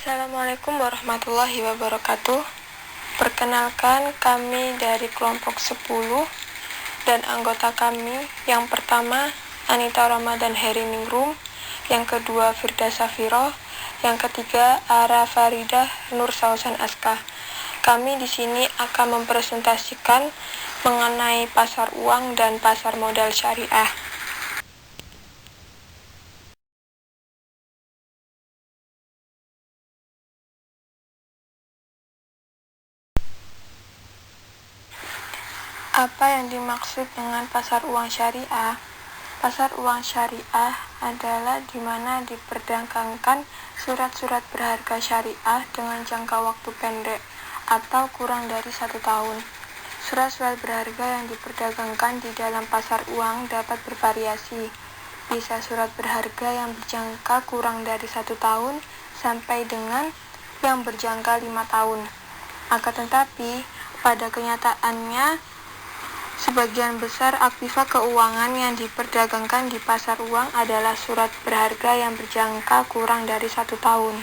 Assalamualaikum warahmatullahi wabarakatuh. Perkenalkan, kami dari kelompok 10 dan anggota kami yang pertama Anita Ramadan Heri Ningrum, yang kedua Firda Safiro, yang ketiga Ara Faridah Nur Sausan Aska. Kami di sini akan mempresentasikan mengenai pasar uang dan pasar modal syariah. Apa yang dimaksud dengan pasar uang syariah? Pasar uang syariah adalah di mana diperdagangkan surat-surat berharga syariah dengan jangka waktu pendek atau kurang dari 1 tahun. Surat-surat berharga yang diperdagangkan di dalam pasar uang dapat bervariasi. Bisa surat berharga yang berjangka kurang dari 1 tahun sampai dengan yang berjangka 5 tahun. Akan tetapi, pada kenyataannya, sebagian besar aktiva keuangan yang diperdagangkan di pasar uang adalah surat berharga yang berjangka kurang dari 1 tahun.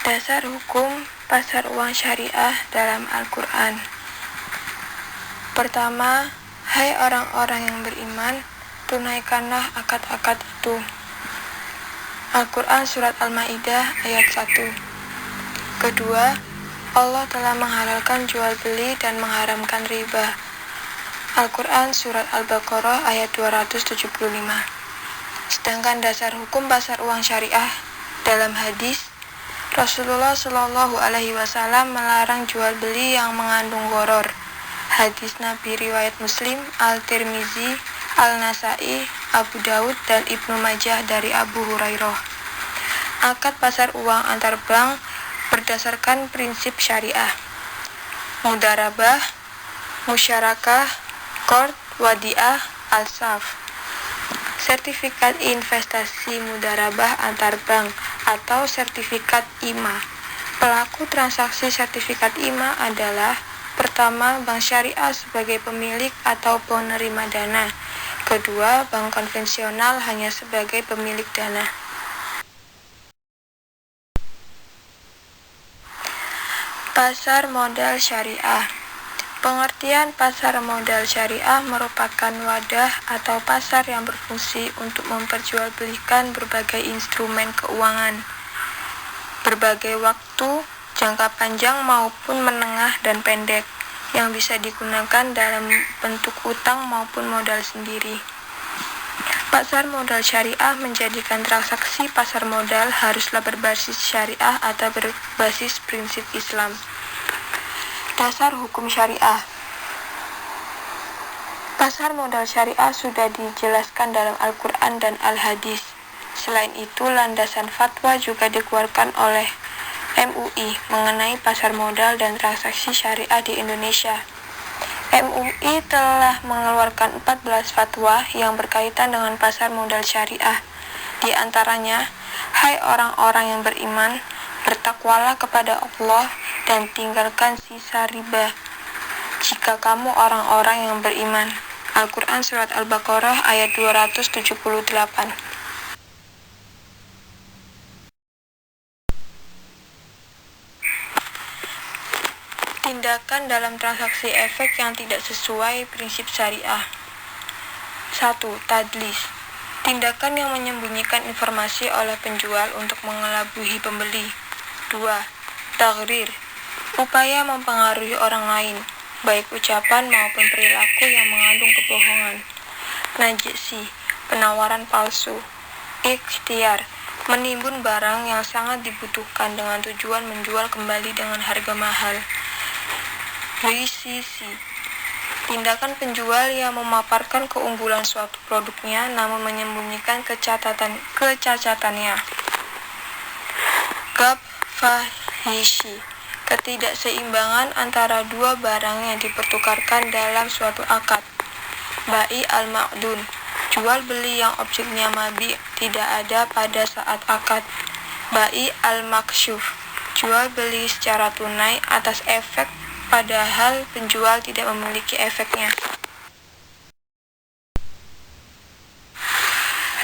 Dasar hukum pasar uang syariah dalam Al-Quran. Pertama, hai orang-orang yang beriman, tunaikanlah akad-akad itu. Al-Quran Surat Al-Ma'idah ayat 1. Kedua, Allah telah menghalalkan jual beli dan mengharamkan riba. Al-Quran Surat Al-Baqarah ayat 275. Sedangkan dasar hukum pasar uang syariah dalam hadis, Rasulullah Shallallahu Alaihi Wasallam melarang jual beli yang mengandung gharar. Hadis Nabi riwayat Muslim, Al-Tirmizi, Al-Nasai, Abu Daud, dan Ibnu Majah dari Abu Hurairah. Akad pasar uang antar bank berdasarkan prinsip syariah. Mudarabah, musyarakah, qard, wadiah, al-saf. Sertifikat investasi mudarabah antar bank atau sertifikat IMA. Pelaku transaksi sertifikat IMA adalah: pertama, bank syariah sebagai pemilik atau penerima dana. Kedua, bank konvensional hanya sebagai pemilik dana. Pasar modal syariah. Pengertian pasar modal syariah merupakan wadah atau pasar yang berfungsi untuk memperjualbelikan berbagai instrumen keuangan, berbagai waktu, jangka panjang maupun menengah dan pendek, yang bisa digunakan dalam bentuk utang maupun modal sendiri. Pasar modal syariah menjadikan transaksi pasar modal haruslah berbasis syariah atau berbasis prinsip Islam. Dasar hukum syariah. Pasar modal syariah sudah dijelaskan dalam Al-Quran dan Al-Hadis. Selain itu, landasan fatwa juga dikeluarkan oleh MUI mengenai pasar modal dan transaksi syariah di Indonesia. MUI telah mengeluarkan 14 fatwa yang berkaitan dengan pasar modal syariah. Di antaranya, hai orang-orang yang beriman, bertakwalah kepada Allah dan tinggalkan sisa riba jika kamu orang-orang yang beriman. Al-Quran Surat Al-Baqarah ayat 278. Tindakan dalam transaksi efek yang tidak sesuai prinsip syariah. 1. Tadlis. Tindakan yang menyembunyikan informasi oleh penjual untuk mengelabui pembeli. 2. Taghrir. Upaya mempengaruhi orang lain, baik ucapan maupun perilaku yang mengandung kebohongan. Najisi. Penawaran palsu. Ikhtiar. Menimbun barang yang sangat dibutuhkan dengan tujuan menjual kembali dengan harga mahal. Risisi. Tindakan penjual yang memaparkan keunggulan suatu produknya namun menyembunyikan kecacatannya. Gab fahishi. Ketidakseimbangan antara dua barang yang dipertukarkan dalam suatu akad. Bai al-ma'dun. Jual beli yang objeknya mabi tidak ada pada saat akad. Bai al-maksyuf. Jual beli secara tunai atas efek padahal penjual tidak memiliki efeknya.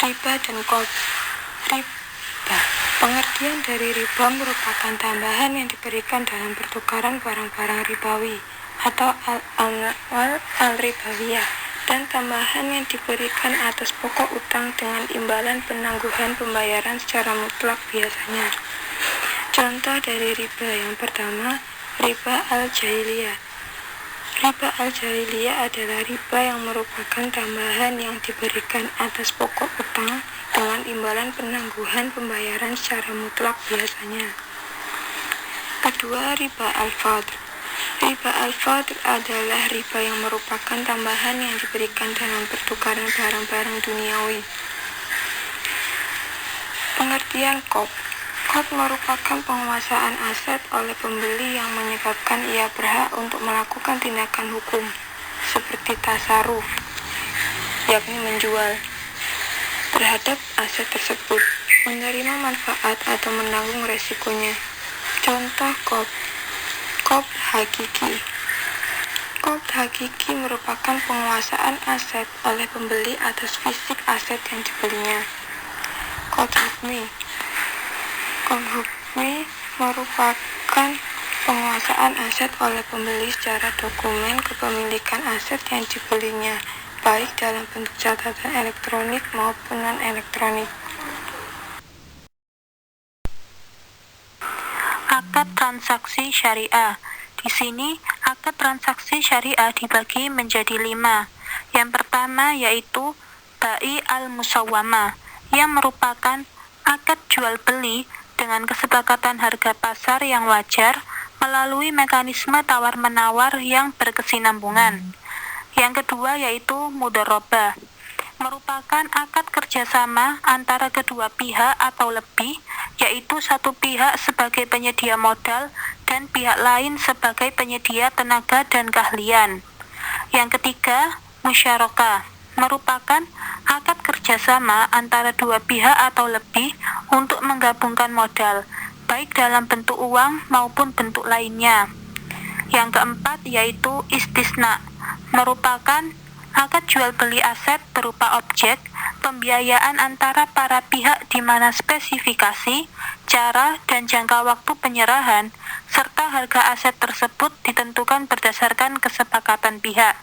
Riba dan qard. Riba. Pengertian dari riba merupakan tambahan yang diberikan dalam pertukaran barang-barang ribawi atau al-amwal al-ribawiyah, dan tambahan yang diberikan atas pokok utang dengan imbalan penangguhan pembayaran secara mutlak biasanya. Contoh dari riba yang pertama, riba al-jahiliyah. Riba al-jahiliyah adalah riba yang merupakan tambahan yang diberikan atas pokok utang dengan imbalan penangguhan pembayaran secara mutlak biasanya. Kedua, riba al-fadl. Riba al-fadl adalah riba yang merupakan tambahan yang diberikan dalam pertukaran barang-barang duniawi. Pengertian qard. Qard merupakan penguasaan aset oleh pembeli yang menyebabkan ia berhak untuk melakukan tindakan hukum, seperti tasarruf, yakni menjual, terhadap aset tersebut, menerima manfaat atau menanggung resikonya. Contoh qard hakiki. Qard hakiki merupakan penguasaan aset oleh pembeli atas fisik aset yang dibelinya. Qard hukmi. Qard hukmi merupakan penguasaan aset oleh pembeli secara dokumen kepemilikan aset yang dibelinya, baik dalam bentuk catatan elektronik maupun non-elektronik. Akad transaksi syariah. Di sini, akad transaksi syariah dibagi menjadi 5. Yang pertama yaitu bai al-musawwamah, yang merupakan akad jual beli dengan kesepakatan harga pasar yang wajar melalui mekanisme tawar-menawar yang berkesinambungan. Yang kedua yaitu mudharabah, merupakan akad kerjasama antara kedua pihak atau lebih, yaitu satu pihak sebagai penyedia modal dan pihak lain sebagai penyedia tenaga dan keahlian. Yang ketiga, musyarakah, merupakan akad kerjasama antara dua pihak atau lebih untuk menggabungkan modal, baik dalam bentuk uang maupun bentuk lainnya. Yang keempat yaitu istisna, merupakan akad jual beli aset berupa objek, pembiayaan antara para pihak di mana spesifikasi, cara, dan jangka waktu penyerahan, serta harga aset tersebut ditentukan berdasarkan kesepakatan pihak.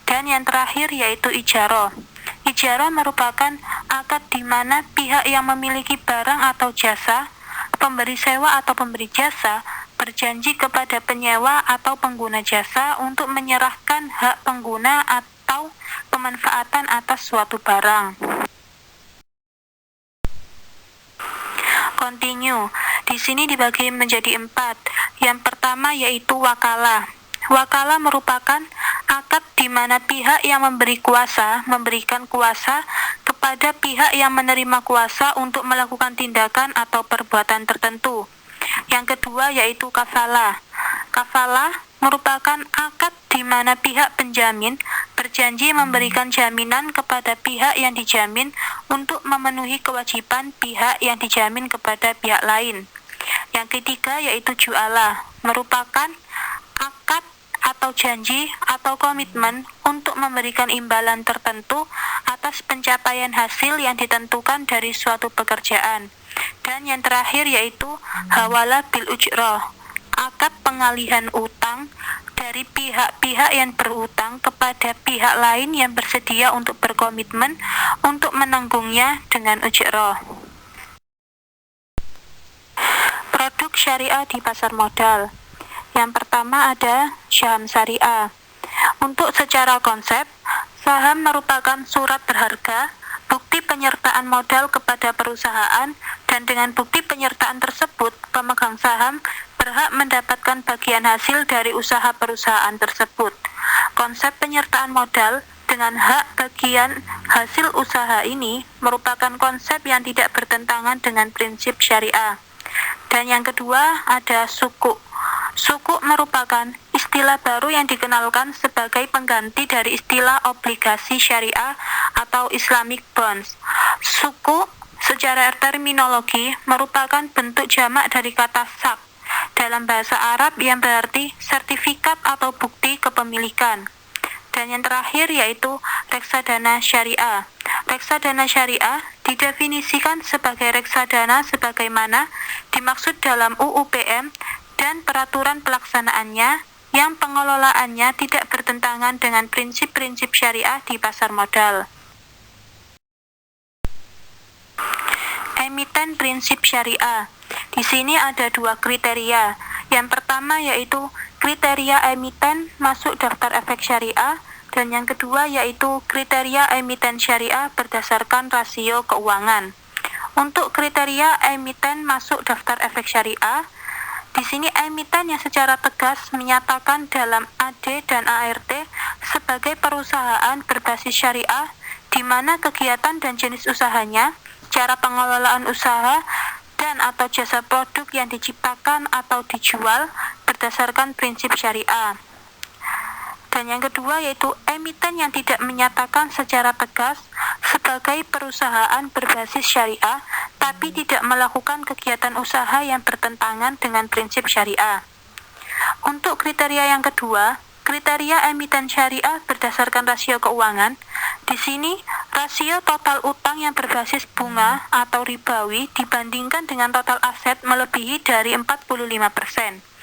Dan yang terakhir yaitu ijarah. Ijarah merupakan akad di mana pihak yang memiliki barang atau jasa, pemberi sewa atau pemberi jasa, berjanji kepada penyewa atau pengguna jasa untuk menyerahkan hak pengguna atau pemanfaatan atas suatu barang. Continue. Di sini dibagi menjadi 4. Yang pertama yaitu wakalah. Wakalah merupakan akad di mana pihak yang memberi kuasa memberikan kuasa kepada pihak yang menerima kuasa untuk melakukan tindakan atau perbuatan tertentu. Yang kedua yaitu kafalah. Kafalah merupakan akad di mana pihak penjamin berjanji memberikan jaminan kepada pihak yang dijamin untuk memenuhi kewajiban pihak yang dijamin kepada pihak lain. Yang ketiga yaitu ju'alah, merupakan akad atau janji atau komitmen untuk memberikan imbalan tertentu atas pencapaian hasil yang ditentukan dari suatu pekerjaan. Dan yang terakhir yaitu hawalah bil ujrah, akad pengalihan utang dari pihak-pihak yang berutang kepada pihak lain yang bersedia untuk berkomitmen untuk menanggungnya dengan ujrah. Produk syariah di pasar modal. Yang pertama ada saham syariah. Untuk secara konsep, saham merupakan surat berharga, bukti penyertaan modal kepada perusahaan, dan dengan bukti penyertaan tersebut, pemegang saham berhak mendapatkan bagian hasil dari usaha perusahaan tersebut. Konsep penyertaan modal dengan hak bagian hasil usaha ini merupakan konsep yang tidak bertentangan dengan prinsip syariah. Dan yang kedua ada sukuk. Sukuk merupakan istilah baru yang dikenalkan sebagai pengganti dari istilah obligasi syariah atau Islamic bonds. Sukuk secara terminologi merupakan bentuk jamak dari kata sak dalam bahasa Arab yang berarti sertifikat atau bukti kepemilikan. Dan yang terakhir yaitu reksadana syariah. Reksadana syariah didefinisikan sebagai reksadana sebagaimana dimaksud dalam UU PM dan peraturan pelaksanaannya yang pengelolaannya tidak bertentangan dengan prinsip-prinsip syariah di pasar modal. Emiten prinsip syariah. Di sini ada dua kriteria. Yang pertama yaitu kriteria emiten masuk daftar efek syariah, dan yang kedua yaitu kriteria emiten syariah berdasarkan rasio keuangan. Untuk kriteria emiten masuk daftar efek syariah, di sini emiten yang secara tegas menyatakan dalam AD dan ART sebagai perusahaan berbasis syariah, di mana kegiatan dan jenis usahanya, cara pengelolaan usaha, dan atau jasa produk yang diciptakan atau dijual berdasarkan prinsip syariah. Dan yang kedua yaitu emiten yang tidak menyatakan secara tegas sebagai perusahaan berbasis syariah, tapi tidak melakukan kegiatan usaha yang bertentangan dengan prinsip syariah. Untuk kriteria yang kedua, kriteria emiten syariah berdasarkan rasio keuangan. Di sini, rasio total utang yang berbasis bunga atau ribawi dibandingkan dengan total aset melebihi dari 45%.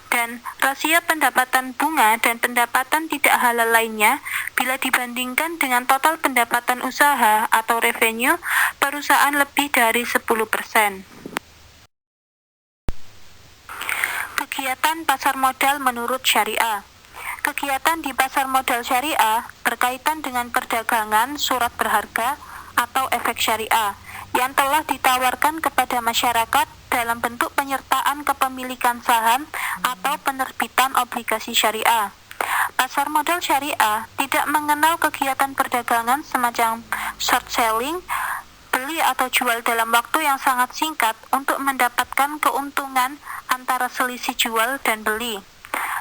Dan rasio pendapatan bunga dan pendapatan tidak halal lainnya bila dibandingkan dengan total pendapatan usaha atau revenue perusahaan lebih dari 10%. Kegiatan pasar modal menurut syariah. Kegiatan di pasar modal syariah berkaitan dengan perdagangan surat berharga atau efek syariah yang telah ditawarkan kepada masyarakat dalam bentuk penyertaan kepemilikan saham atau penerbitan obligasi syariah. Pasar modal syariah tidak mengenal kegiatan perdagangan semacam short selling, beli atau jual dalam waktu yang sangat singkat untuk mendapatkan keuntungan antara selisih jual dan beli.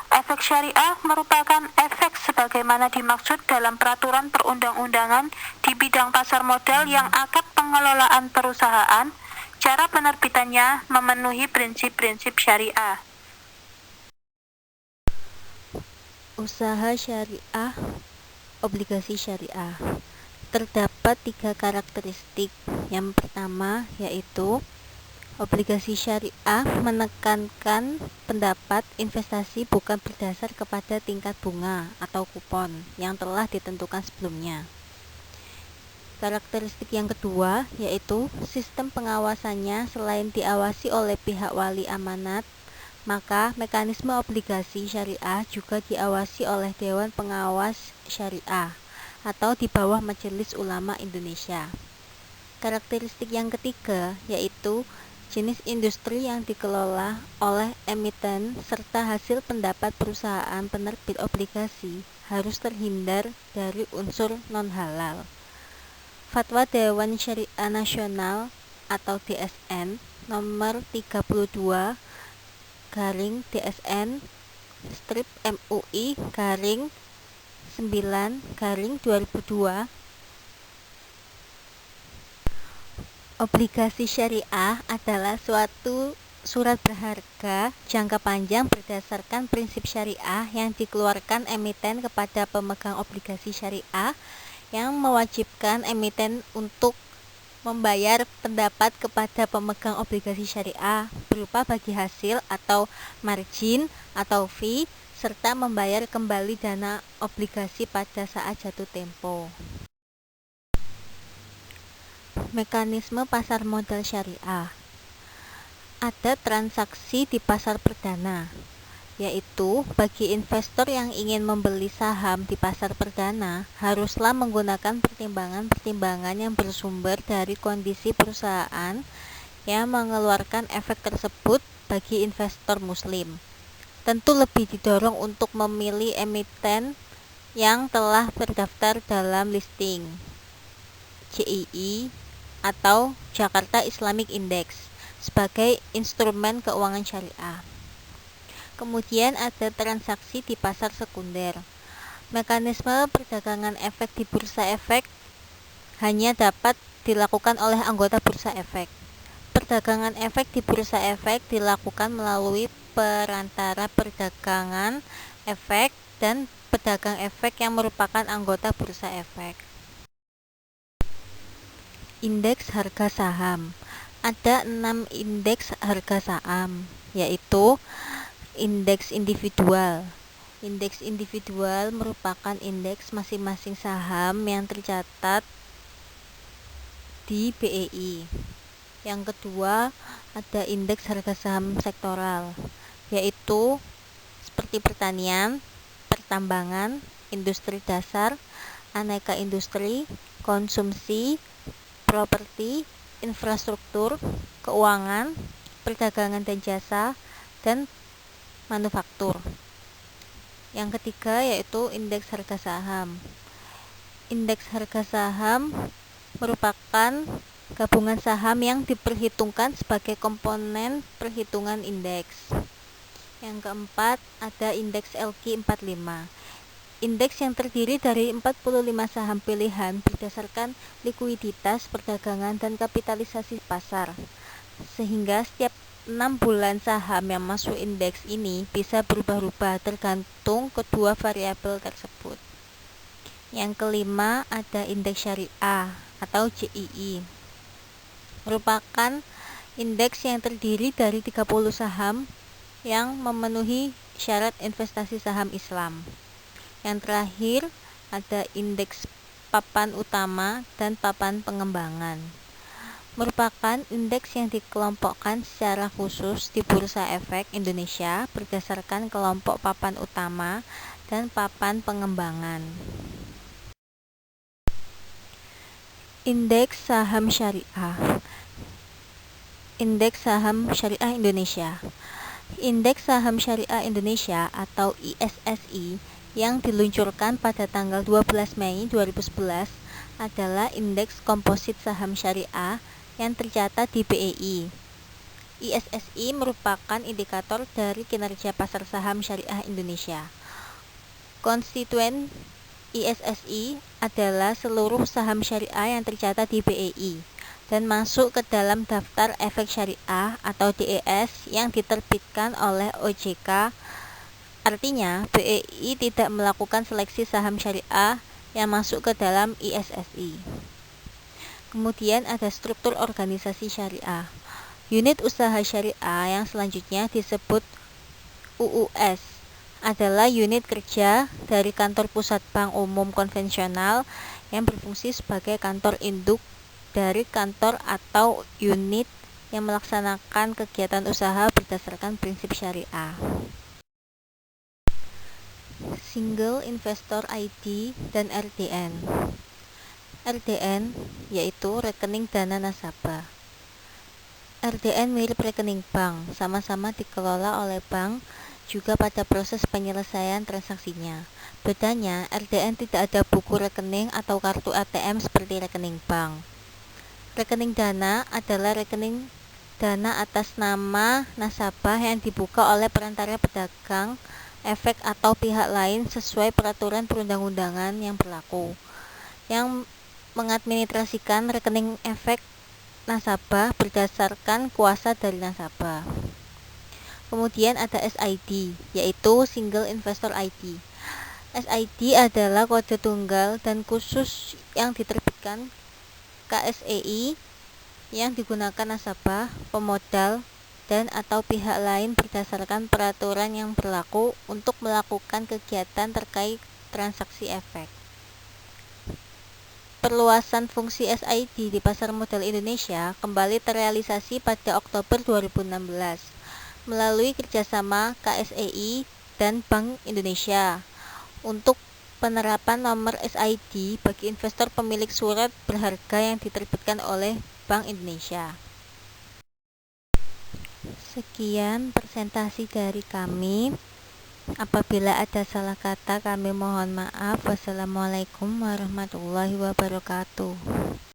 Efek syariah merupakan efek sebagaimana dimaksud dalam peraturan perundang-undangan di bidang pasar modal yang akad pengelolaan perusahaan, cara penerbitannya memenuhi prinsip-prinsip syariah. Usaha syariah, obligasi syariah. Terdapat 3 karakteristik. Yang pertama yaitu obligasi syariah menekankan pendapat investasi bukan berdasar kepada tingkat bunga atau kupon yang telah ditentukan sebelumnya. Karakteristik yang kedua yaitu sistem pengawasannya selain diawasi oleh pihak wali amanat, maka mekanisme obligasi syariah juga diawasi oleh Dewan Pengawas Syariah atau di bawah Majelis Ulama Indonesia. Karakteristik yang ketiga yaitu jenis industri yang dikelola oleh emiten serta hasil pendapat perusahaan penerbit obligasi harus terhindar dari unsur non-halal. Fatwa Dewan Syariah Nasional atau DSN nomor 32 garing DSN strip MUI garing 9 garing 2002. Obligasi syariah adalah suatu surat berharga jangka panjang berdasarkan prinsip syariah yang dikeluarkan emiten kepada pemegang obligasi syariah yang mewajibkan emiten untuk membayar pendapat kepada pemegang obligasi syariah berupa bagi hasil atau margin atau fee serta membayar kembali dana obligasi pada saat jatuh tempo. Mekanisme pasar modal syariah. Ada transaksi di pasar perdana, yaitu bagi investor yang ingin membeli saham di pasar perdana haruslah menggunakan pertimbangan-pertimbangan yang bersumber dari kondisi perusahaan yang mengeluarkan efek tersebut bagi investor muslim. Tentu lebih didorong untuk memilih emiten yang telah terdaftar dalam listing JII atau Jakarta Islamic Index sebagai instrumen keuangan syariah. Kemudian ada transaksi di pasar sekunder. Mekanisme perdagangan efek di bursa efek hanya dapat dilakukan oleh anggota bursa efek. Perdagangan efek di bursa efek dilakukan melalui perantara perdagangan efek dan pedagang efek yang merupakan anggota bursa efek. Indeks harga saham. Ada 6 indeks harga saham, yaitu indeks individual. Indeks individual merupakan indeks masing-masing saham yang tercatat di BEI. Yang kedua, ada indeks harga saham sektoral, yaitu seperti pertanian, pertambangan, industri dasar, aneka industri, konsumsi, properti, infrastruktur, keuangan, perdagangan dan jasa, dan manufaktur. Yang ketiga yaitu indeks harga saham. Indeks harga saham merupakan gabungan saham yang diperhitungkan sebagai komponen perhitungan indeks. Yang keempat ada indeks LQ45. Indeks yang terdiri dari 45 saham pilihan berdasarkan likuiditas, perdagangan, dan kapitalisasi pasar. Sehingga setiap 6 bulan saham yang masuk indeks ini bisa berubah-ubah tergantung kedua variabel tersebut. Yang kelima ada indeks syariah atau JII. Merupakan indeks yang terdiri dari 30 saham yang memenuhi syarat investasi saham Islam. Yang terakhir ada indeks papan utama dan papan pengembangan. Merupakan indeks yang dikelompokkan secara khusus di Bursa Efek Indonesia berdasarkan kelompok papan utama dan papan pengembangan. Indeks saham syariah. Indeks saham syariah Indonesia. Indeks saham syariah Indonesia atau ISSI yang diluncurkan pada tanggal 12 Mei 2011 adalah indeks komposit saham syariah yang tercatat di BEI. ISSI merupakan indikator dari kinerja pasar saham syariah Indonesia. Konstituen ISSI adalah seluruh saham syariah yang tercatat di BEI dan masuk ke dalam daftar efek syariah atau DES yang diterbitkan oleh OJK. Artinya, BEI tidak melakukan seleksi saham syariah yang masuk ke dalam ISSI. Kemudian ada struktur organisasi syariah. Unit usaha syariah yang selanjutnya disebut UUS adalah unit kerja dari kantor pusat bank umum konvensional yang berfungsi sebagai kantor induk dari kantor atau unit yang melaksanakan kegiatan usaha berdasarkan prinsip syariah. Single Investor ID dan RDN. RDN yaitu rekening dana nasabah. RDN mirip rekening bank, sama-sama dikelola oleh bank juga pada proses penyelesaian transaksinya. Bedanya, RDN tidak ada buku rekening atau kartu ATM seperti rekening bank. Rekening dana adalah rekening dana atas nama nasabah yang dibuka oleh perantara pedagang, efek atau pihak lain sesuai peraturan perundang-undangan yang berlaku, yang mengadministrasikan rekening efek nasabah berdasarkan kuasa dari nasabah. Kemudian ada SID, yaitu Single Investor ID. SID adalah kode tunggal dan khusus yang diterbitkan KSEI yang digunakan nasabah, pemodal, dan atau pihak lain berdasarkan peraturan yang berlaku untuk melakukan kegiatan terkait transaksi efek. Perluasan fungsi SID di pasar modal Indonesia kembali terrealisasi pada Oktober 2016 melalui kerjasama KSEI dan Bank Indonesia untuk penerapan nomor SID bagi investor pemilik surat berharga yang diterbitkan oleh Bank Indonesia. Sekian presentasi dari kami. Apabila ada salah kata kami mohon maaf. Wassalamualaikum warahmatullahi wabarakatuh.